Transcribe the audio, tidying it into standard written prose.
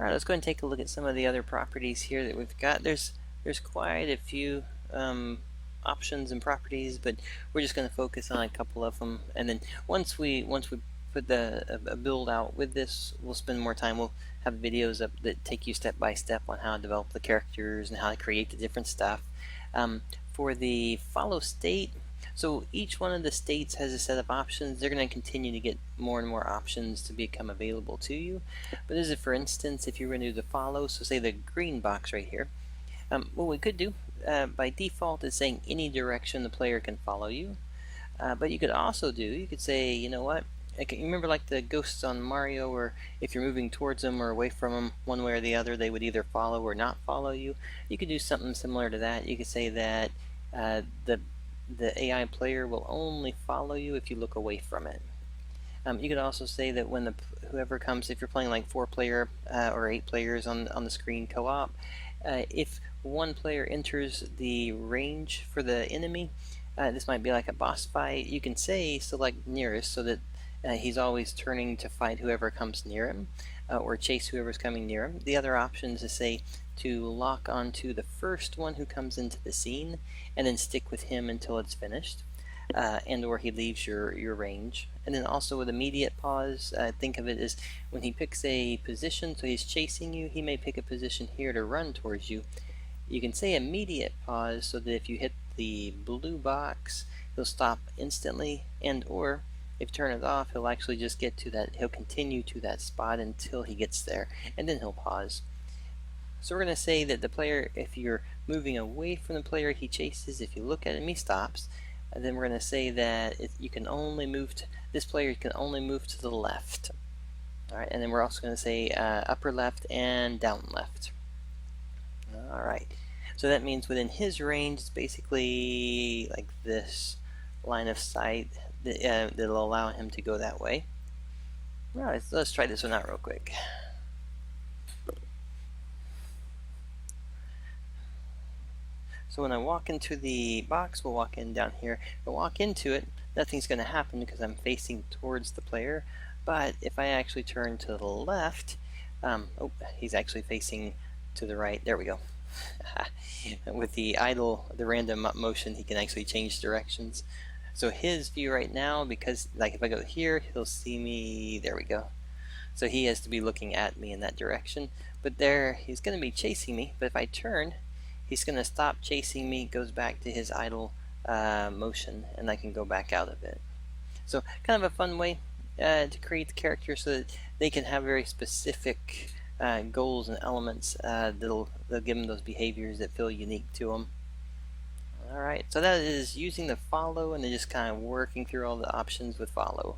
Alright, let's go ahead and take a look at some of the other properties here that we've got. There's quite a few options and properties, but we're just going to focus on a couple of them. And then once we put a build out with this, we'll spend more time. We'll have videos up that take you step by step on how to develop the characters and how to create the different stuff. For the follow state, so each one of the states has a set of options. They're going to continue to get more and more options to become available to you. But this is, for instance, if you were going to do the follow, so say the green box right here. What we could do by default is saying any direction the player can follow you. But you could also do, you could say, you know what, you remember like the ghosts on Mario, where if you're moving towards them or away from them one way or the other, they would either follow or not follow you. You could do something similar to that. You could say that the AI player will only follow you if you look away from it. You could also say that when whoever comes, if you're playing like 4-player or 8 players on the screen co-op, if one player enters the range for the enemy, this might be like a boss fight, you can say select nearest so that he's always turning to fight whoever comes near him, or chase whoever's coming near him. The other option is to say to lock onto the first one who comes into the scene and then stick with him until it's finished. And or he leaves your range. And then also with immediate pause, think of it as when he picks a position, so he's chasing you, he may pick a position here to run towards you. You can say immediate pause so that if you hit the blue box, he'll stop instantly, and or if you turn it off, he'll actually just get to that, he'll continue to that spot until he gets there, and then he'll pause. So we're going to say that the player, if you're moving away from the player he chases, if you look at him, he stops. And then we're going to say that you can only move to, this player can only move to the left. Alright, and then we're also going to say upper left and down left. Alright, so that means within his range, it's basically like this line of sight that'll allow him to go that way. Alright, so let's try this one out real quick. So when I walk into the box, we'll walk in down here. If I walk into it, nothing's going to happen because I'm facing towards the player. But if I actually turn to the left, oh, he's actually facing to the right. There we go. With the idle, the random motion, he can actually change directions. So his view right now, because like if I go here, he'll see me. There we go. So he has to be looking at me in that direction. But there, he's going to be chasing me. But if I turn, he's going to stop chasing me, goes back to his idle motion, and I can go back out of it. So kind of a fun way to create the character so that they can have very specific goals and elements that'll give them those behaviors that feel unique to them. Alright, so that is using the follow and then just kind of working through all the options with follow.